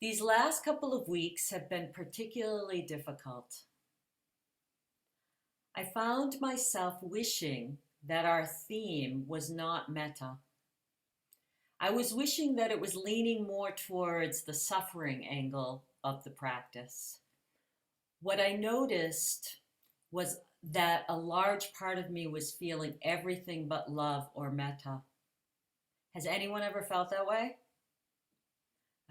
These last couple of weeks have been particularly difficult. I found myself wishing that our theme was not metta. I was wishing that it was leaning more towards the suffering angle of the practice. What I noticed was that a large part of me was feeling everything but love or metta. Has anyone ever felt that way?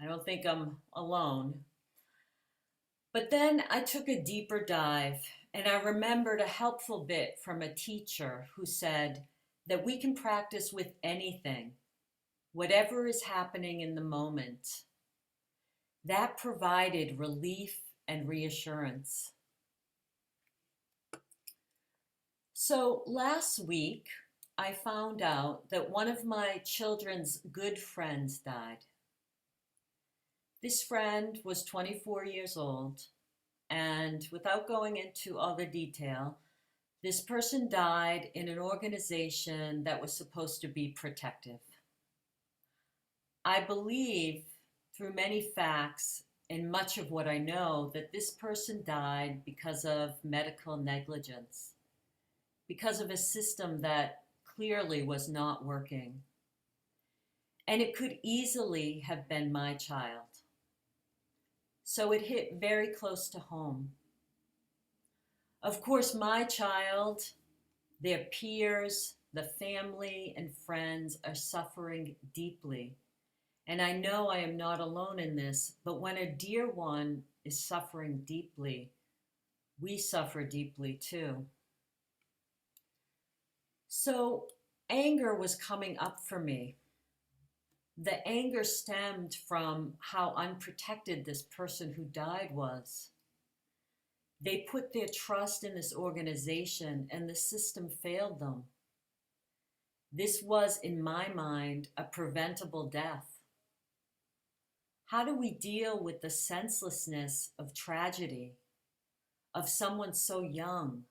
I don't think I'm alone. But then I took a deeper dive and I remembered a helpful bit from a teacher who said that we can practice with anything, whatever is happening in the moment. That provided relief and reassurance. So last week, I found out that one of my children's good friends died. This friend was 24 years old, and without going into all the detail, this person died in an organization that was supposed to be protective. I believe, through many facts and much of what I know, that this person died because of medical negligence, because of a system that clearly was not working. And it could easily have been my child. So it hit very close to home. Of course, my child, their peers, the family and friends are suffering deeply. And I know I am not alone in this, but when a dear one is suffering deeply, we suffer deeply too. So anger was coming up for me. The anger stemmed from how unprotected this person who died was. They put their trust in this organization and the system failed them. This was, in my mind, a preventable death. How do we deal with the senselessness of tragedy, of someone so young?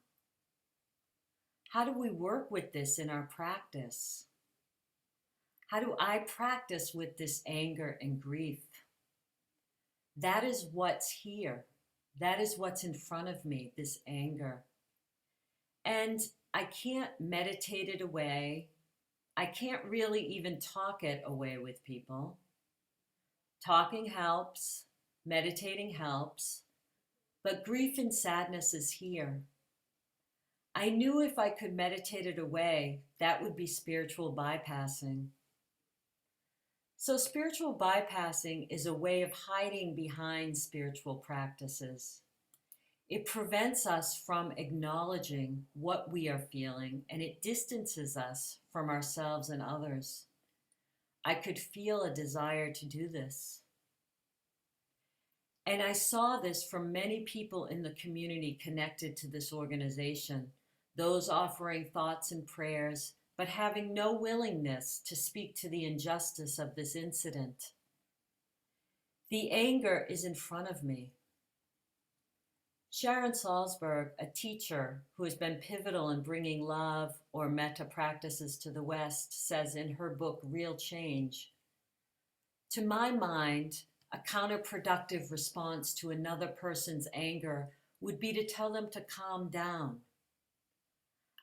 How do we work with this in our practice? How do I practice with this anger and grief? That is what's here. That is what's in front of me, this anger. And I can't meditate it away. I can't really even talk it away with people. Talking helps, meditating helps, but grief and sadness is here. I knew if I could meditate it away, that would be spiritual bypassing. So spiritual bypassing is a way of hiding behind spiritual practices. It prevents us from acknowledging what we are feeling, and it distances us from ourselves and others. I could feel a desire to do this. And I saw this from many people in the community connected to this organization, those offering thoughts and prayers, but having no willingness to speak to the injustice of this incident. The anger is in front of me. Sharon Salzberg, a teacher who has been pivotal in bringing love or metta practices to the West, says in her book, Real Change, to my mind, a counterproductive response to another person's anger would be to tell them to calm down.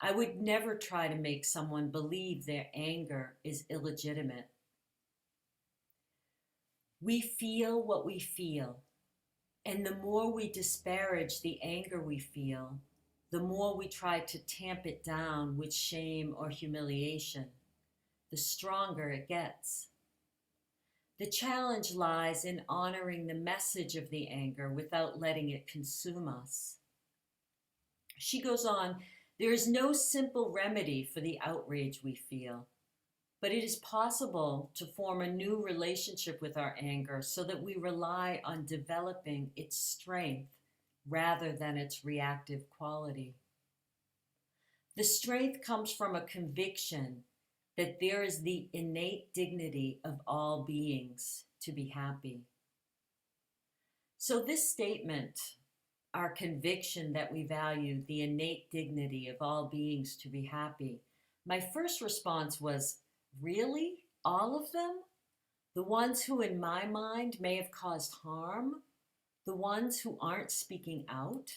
I would never try to make someone believe their anger is illegitimate. We feel what we feel, and the more we disparage the anger we feel, the more we try to tamp it down with shame or humiliation, the stronger it gets. The challenge lies in honoring the message of the anger without letting it consume us. She goes on, there is no simple remedy for the outrage we feel, but it is possible to form a new relationship with our anger so that we rely on developing its strength rather than its reactive quality. The strength comes from a conviction that there is the innate dignity of all beings to be happy. So this statement, our conviction that we value the innate dignity of all beings to be happy, my first response was, really? All of them? The ones who, in my mind, may have caused harm, the ones who aren't speaking out.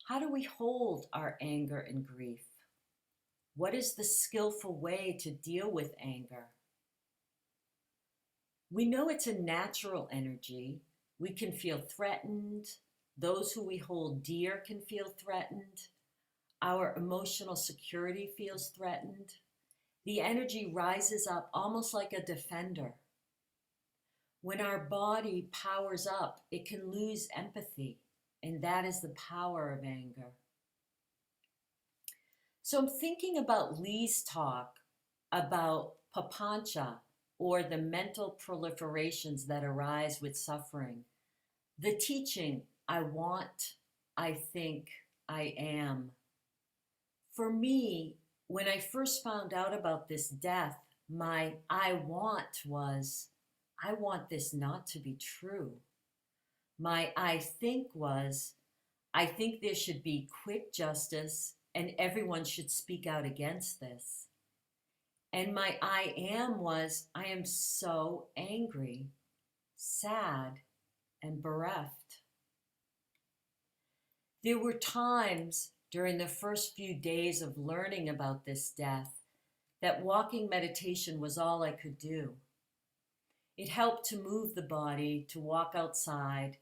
How do we hold our anger and grief? What is the skillful way to deal with anger? We know it's a natural energy. We can feel threatened. Those who we hold dear can feel threatened. Our emotional security feels threatened. The energy rises up almost like a defender. When our body powers up, it can lose empathy, and that is the power of anger. So I'm thinking about Lee's talk about papancha, or the mental proliferations that arise with suffering. The teaching, I want, I think, I am. For me, when I first found out about this death, my I want was, I want this not to be true. My I think was, I think there should be quick justice and everyone should speak out against this. And my I am was, I am so angry, sad, and bereft. There were times during the first few days of learning about this death that walking meditation was all I could do. It helped to move the body, to walk outside.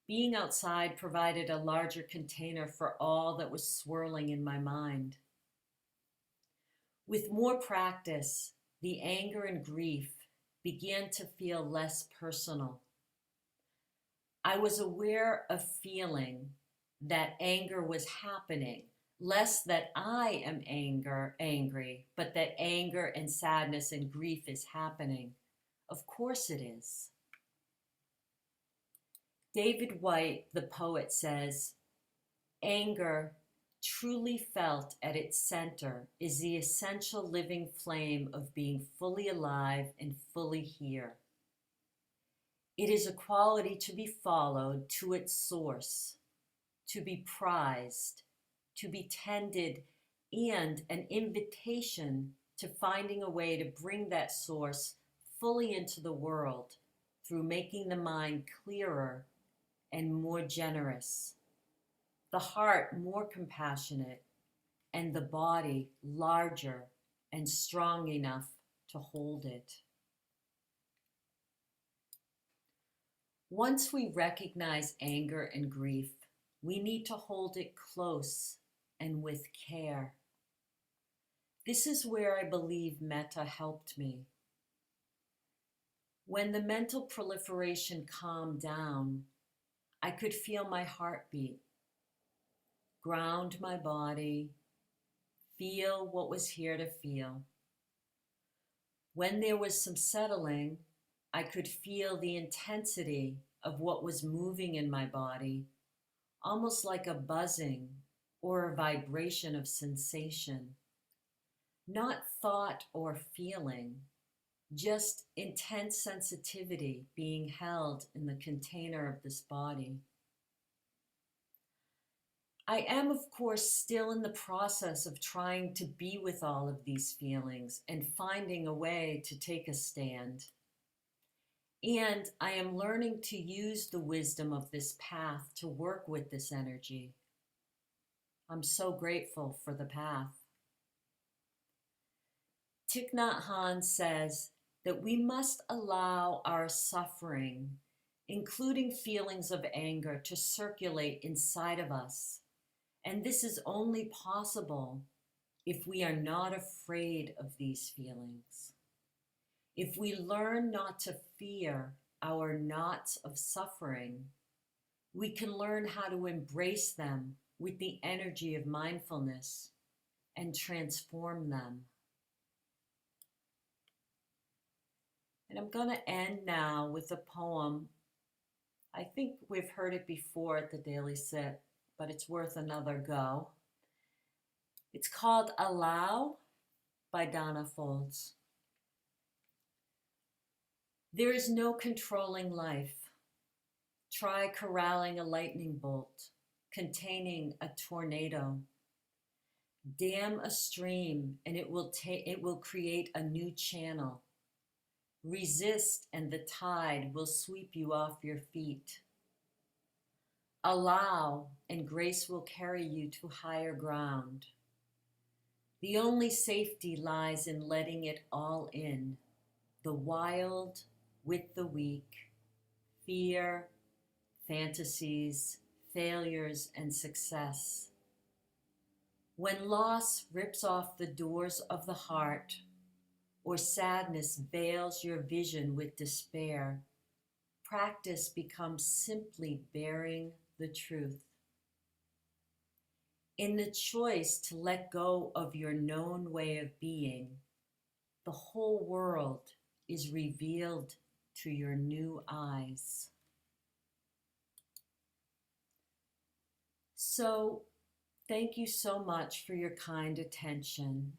Being outside provided a larger container for all that was swirling in my mind. With more practice, the anger and grief began to feel less personal. I was aware of feeling that anger was happening, less that I am angry, but that anger and sadness and grief is happening. Of course it is. David White, the poet, says, anger, truly felt at its center, is the essential living flame of being fully alive and fully here. It is a quality to be followed to its source, to be prized, to be tended, and an invitation to finding a way to bring that source fully into the world through making the mind clearer and more generous, the heart more compassionate, and the body larger and strong enough to hold it. Once we recognize anger and grief, we need to hold it close and with care. This is where I believe metta helped me. When the mental proliferation calmed down, I could feel my heartbeat, ground my body, feel what was here to feel. When there was some settling, I could feel the intensity of what was moving in my body, almost like a buzzing or a vibration of sensation. Not thought or feeling, just intense sensitivity being held in the container of this body. I am, of course, still in the process of trying to be with all of these feelings and finding a way to take a stand. And I am learning to use the wisdom of this path to work with this energy. I'm so grateful for the path. Thich Nhat Hanh says that we must allow our suffering, including feelings of anger, to circulate inside of us. And this is only possible if we are not afraid of these feelings. If we learn not to fear our knots of suffering, we can learn how to embrace them with the energy of mindfulness and transform them. And I'm going to end now with a poem. I think we've heard it before at the Daily Sit, but it's worth another go. It's called Allow by Donna Folds. There is no controlling life. Try corralling a lightning bolt, containing a tornado. Dam a stream and it will create a new channel. Resist, and the tide will sweep you off your feet. Allow, and grace will carry you to higher ground. The only safety lies in letting it all in, the wild with the weak, fear, fantasies, failures, and success. When loss rips off the doors of the heart, or sadness veils your vision with despair, practice becomes simply bearing the truth. In the choice to let go of your known way of being, the whole world is revealed to your new eyes. So, thank you so much for your kind attention.